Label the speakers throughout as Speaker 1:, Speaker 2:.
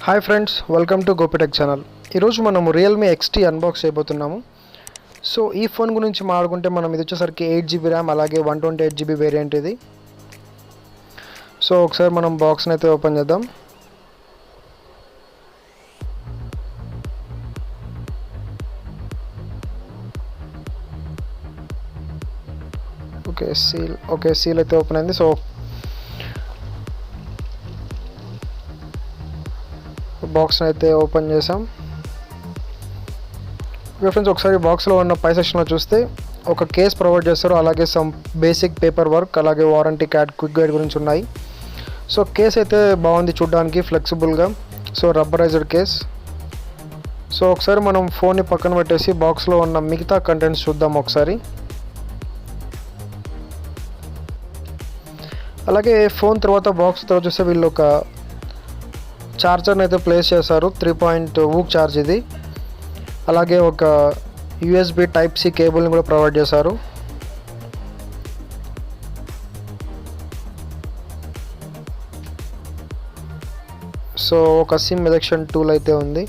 Speaker 1: Hi friends, welcome to Gopi tech channel. ఈరోజు మనము Realme ఎక్స్టీ unbox చేయబోతున్నాము. సో ఈ ఫోన్ గురించి మాట్లాడుకుంటే మనం ఇది వచ్చేసరికి 8GB ర్యామ్ అలాగే 128GB వేరియంట్ ఇది. సో ఒకసారి మనం బాక్స్ని అయితే ఓపెన్ చేద్దాం. సీల్ అయితే ఓపెన్ అయింది. సో బాక్స్ని అయితే ఓపెన్ చేసాం. ఓకే ఫ్రెండ్స్, ఒకసారి బాక్స్లో ఉన్న పై సెక్షన్లో చూస్తే ఒక కేస్ ప్రొవైడ్ చేస్తారు, అలాగే సమ్ బేసిక్ పేపర్ వర్క్, అలాగే వారంటీ కార్డ్, క్విక్ గైడ్ గురించి ఉన్నాయి. సో కేస్ అయితే బాగుంది చూడడానికి, ఫ్లెక్సిబుల్గా. So rubberized case. సో ఒకసారి మనం ఫోన్ని పక్కన పెట్టేసి బాక్స్లో ఉన్న మిగతా కంటెంట్స్ చూద్దాం ఒకసారి. అలాగే ఫోన్ తర్వాత బాక్స్ తర్వాత చూస్తే వీళ్ళు ఒక ఛార్జర్ని అయితే ప్లేస్ చేశారు. 3.2 వూక్ ఛార్జ్ ఇది. అలాగే ఒక USB Type-C కేబుల్ని కూడా ప్రొవైడ్ చేశారు. సో ఒక సిమ్ ఎజెక్షన్ టూల్ అయితే ఉంది.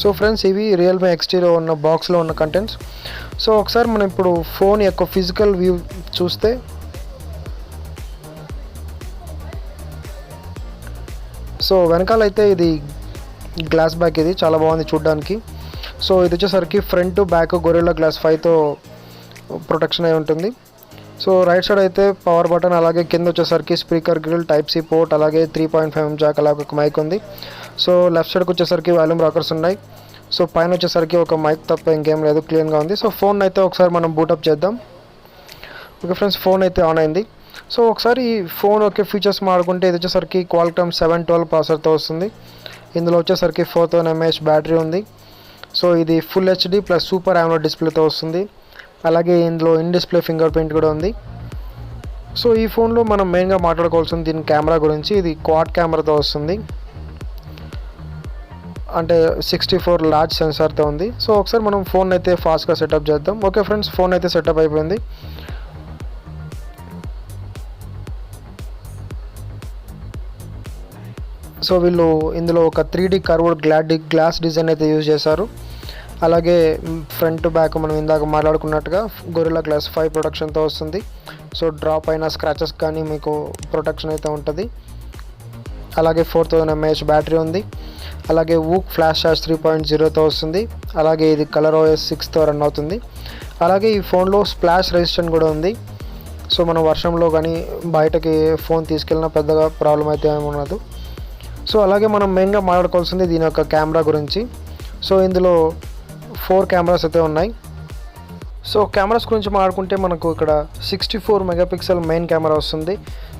Speaker 1: సో ఫ్రెండ్స్, ఇవి రియల్మీ ఎక్స్టీలో ఉన్న బాక్స్లో ఉన్న కంటెంట్స్. సో ఒకసారి మనం ఇప్పుడు ఫోన్ యొక్క ఫిజికల్ వ్యూ చూస్తే సో వెనకాల అయితే ఇది గ్లాస్ బ్యాక్, ఇది చాలా బాగుంది చూడడానికి. సో ఇది వచ్చేసరికి ఫ్రంట్ బ్యాక్ గొరిల్లా గ్లాస్ 5తో ప్రొటెక్షన్ అయి ఉంటుంది. సో రైట్ సైడ్ అయితే పవర్ బటన్, అలాగే కింద వచ్చేసరికి స్పీకర్ గ్రిల్, Type-C పోర్ట్, అలాగే 3.5mm జాక్, అలాగే ఒక మైక్ ఉంది. సో లెఫ్ట్ సైడ్కి వచ్చేసరికి వాల్యూమ్ రాకర్స్ ఉన్నాయి. సో పైన వచ్చేసరికి ఒక మైక్ తప్ప ఇంకేం లేదు, క్లీన్గా ఉంది. సో ఫోన్ అయితే ఒకసారి మనం బూటప్ చేద్దాం. ఓకే ఫ్రెండ్స్, ఫోన్ అయితే ఆన్ అయింది. సో ఒకసారి ఈ ఫోన్ ఓకే ఫీచర్స్ మాడుకుంటే ఇది వచ్చేసరికి క్వాల్కమ్ 712 ప్రాసెసర్తో వస్తుంది. ఇందులో వచ్చేసరికి 4000 mAh బ్యాటరీ ఉంది. సో ఇది full HD plus super AMOLED డిస్ప్లేతో వస్తుంది. అలాగే ఇందులో ఇన్ డిస్ప్లే ఫింగర్ ప్రింట్ కూడా ఉంది. సో ఈ ఫోన్లో మనం మెయిన్గా మాట్లాడుకోవాల్సింది దీని కెమెరా గురించి. ఇది క్వాడ్ కెమెరాతో వస్తుంది, అంటే 64 లార్జ్ సెన్సార్తో ఉంది. సో ఒకసారి మనం ఫోన్ అయితే ఫాస్ట్గా సెటప్ చేద్దాం. ఓకే ఫ్రెండ్స్, ఫోన్ అయితే సెటప్ అయిపోయింది. సో వీళ్ళు ఇందులో ఒక 3D కర్వ్డ్ గ్లాస్ డిజైన్ అయితే యూజ్ చేశారు. అలాగే ఫ్రంట్ బ్యాక్ మనం ఇందాక మాట్లాడుకున్నట్టుగా గొరిల్లా గ్లాస్ 5 ప్రొటెక్షన్తో వస్తుంది. సో డ్రాప్ అయిన స్క్రాచెస్ కానీ మీకు ప్రొటెక్షన్ అయితే ఉంటుంది. అలాగే 4000 mAh బ్యాటరీ ఉంది. అలాగే వూక్ ఫ్లాష్ చార్జ్ 3.0తో వస్తుంది. అలాగే ఇది కలర్ OS 6తో రన్ అవుతుంది. అలాగే ఈ ఫోన్లో స్ప్లాష్ రెసిస్టెంట్ కూడా ఉంది. సో మనం వర్షంలో కానీ బయటకి ఫోన్ తీసుకెళ్ళినా పెద్దగా ప్రాబ్లం అయితే ఏమి ఉండదు. సో అలాగే మనం మెయిన్గా మాట్లాడుకోవాల్సింది దీని యొక్క కెమెరా గురించి. సో ఇందులో 4 కెమెరాస్ అయితే ఉన్నాయి. సో కెమెరాస్ గురించి మాట్లాడుకుంటే మనకు ఇక్కడ 64 మెగాపిక్సెల్ మెయిన్ కెమెరా వస్తుంది.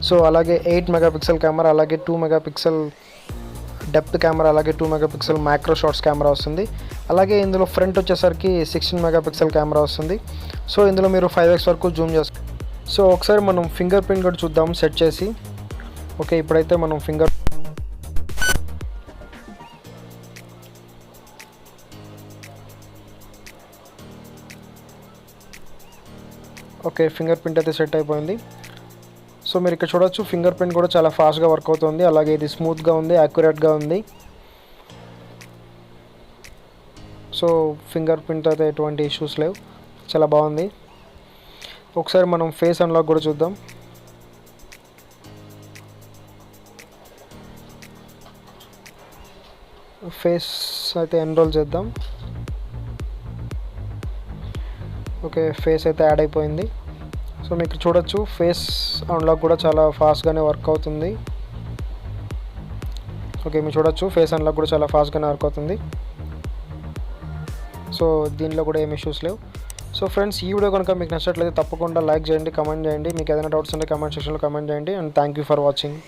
Speaker 1: సో అలాగే 8 మెగాపిక్సెల్ కెమెరా, అలాగే 2 మెగాపిక్సెల్ డెప్త్ కెమెరా, అలాగే 2 మెగాపిక్సెల్ మ్యాక్రో షాట్స్ కెమెరా వస్తుంది. అలాగే ఇందులో ఫ్రంట్ వచ్చేసరికి 16 మెగాపిక్సెల్ కెమెరా వస్తుంది. సో ఇందులో మీరు 5x వరకు జూమ్ చేస్తారు. సో ఒకసారి మనం ఫింగర్ ప్రింట్ కూడా చూద్దాం సెట్ చేసి. ఓకే, ఇప్పుడైతే మనం ఫింగర్ ప్రింట్ అయితే సెట్ అయిపోయింది. సో మీరు ఇక్కడ చూడొచ్చు, ఫింగర్ ప్రింట్ కూడా చాలా ఫాస్ట్గా వర్క్ అవుతుంది. అలాగే ఇది స్మూత్గా ఉంది, యాక్యురేట్గా ఉంది. సో ఫింగర్ ప్రింట్ అయితే ఎటువంటి ఇష్యూస్ లేవు, చాలా బాగుంది. ఒకసారి మనం ఫేస్ అన్లాక్ కూడా చూద్దాం. ఫేస్ అయితే ఎన్రోల్ చేద్దాం. ఓకే, ఫేస్ అయితే యాడ్ అయిపోయింది. సో మీకు చూడొచ్చు, ఫేస్ అన్లాక్ కూడా చాలా ఫాస్ట్గానే వర్క్ అవుతుంది. ఓకే, మీరు చూడొచ్చు, ఫేస్ అన్లాక్ కూడా చాలా ఫాస్ట్గానే వర్క్ అవుతుంది. సో దీనిలో కూడా ఏమి ఇష్యూస్ లేవు. సో ఫ్రెండ్స్, ఈ వీడియో కనుక మీకు నచ్చినట్లయితే తప్పకుండా లైక్ చేయండి, కమెంట్ చేయండి. మీకు ఏదైనా డౌట్స్ ఉంటే కమెంట్ సెక్షన్లో కమెంట్ చేయండి. And thank you for watching.